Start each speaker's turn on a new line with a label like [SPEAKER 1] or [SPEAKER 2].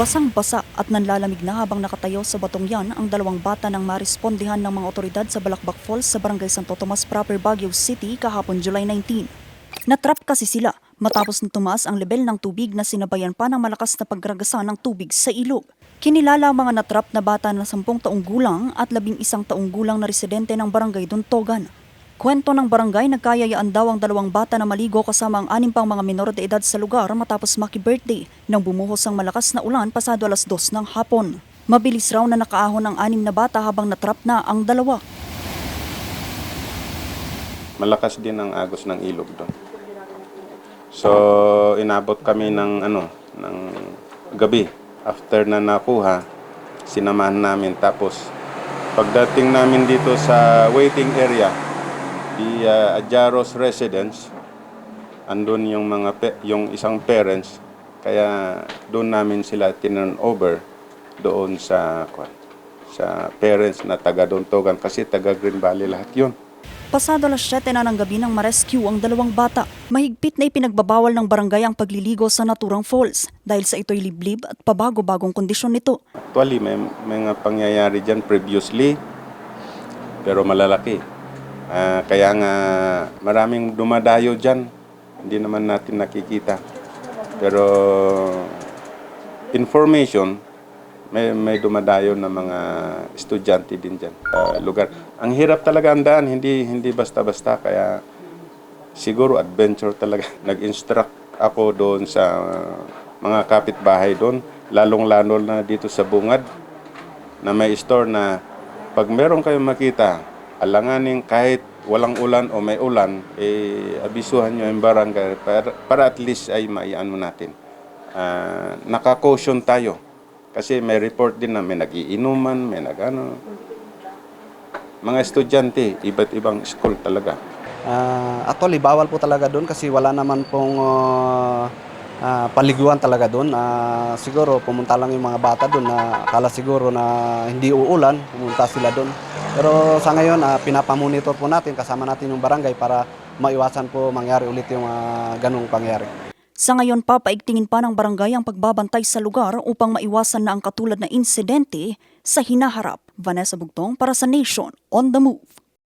[SPEAKER 1] Basang-basa at nanlalamig na habang nakatayo sa batong yan ang dalawang bata nang marespondihan ng mga otoridad sa Balakbak Falls sa Barangay Santo Tomas proper, Baguio City kahapon July 19. Natrap kasi sila matapos na tumaas ang level ng tubig na sinabayan pa ng malakas na pagragasa ng tubig sa ilog. Kinilala ang mga natrap na bata na 10 taong gulang at 11 taong gulang na residente ng Barangay Duntogan. Kwento ng barangay, nagkayayaan daw ang dalawang bata na maligo kasama ang 6 pang mga menor de edad sa lugar matapos maki-birthday nang bumuhos ang malakas na ulan pasado alas 2 ng hapon. Mabilis raw na nakaahon ang 6 na bata habang natrap na ang dalawa.
[SPEAKER 2] Malakas din ang agos ng ilog doon. So, inabot kami ng gabi. After na nakuha, sinamahan namin. Tapos, pagdating namin dito sa waiting area, di Adjaros Residence, andun yung yung isang parents, kaya doon namin sila tinurn over doon sa parents na taga Duntogan kasi taga Green Valley lahat yun.
[SPEAKER 1] Pasado alas 7 na ng gabi nang ma-rescue ang dalawang bata. Mahigpit na ipinagbabawal ng barangay ang pagliligo sa naturang falls dahil sa ito'y liblib at pabago-bagong kondisyon nito.
[SPEAKER 2] Actually, may mga pangyayari dyan previously, pero malalaki. Kaya nga maraming dumadayo dyan, hindi naman natin nakikita. Pero information, may dumadayo na mga estudyante din dyan sa lugar. Ang hirap talaga ang daan, hindi basta-basta, kaya siguro adventure talaga. Nag-instruct ako doon sa mga kapitbahay doon, lalong-lalo na dito sa bungad, na may store na pag meron kayong makita, alanganin kahit walang ulan o may ulan, abisuhan nyo yung barangay para at least ay maiano natin. Naka-caution tayo. Kasi may report din na may nag-iinuman, may mga estudyante, iba't ibang school talaga.
[SPEAKER 3] Actually, bawal po talaga doon kasi wala naman pong paliguan talaga doon. Siguro pumunta lang yung mga bata doon na akala siguro na hindi uulan, pumunta sila doon. Pero sa ngayon, pinapamonitor po natin, kasama natin yung barangay para maiwasan po mangyari ulit yung ganung pangyari.
[SPEAKER 1] Sa ngayon, papaigtingin pa ng barangay ang pagbabantay sa lugar upang maiwasan na ang katulad na insidente sa hinaharap. Vanessa Bugtong para sa Nation on the Move.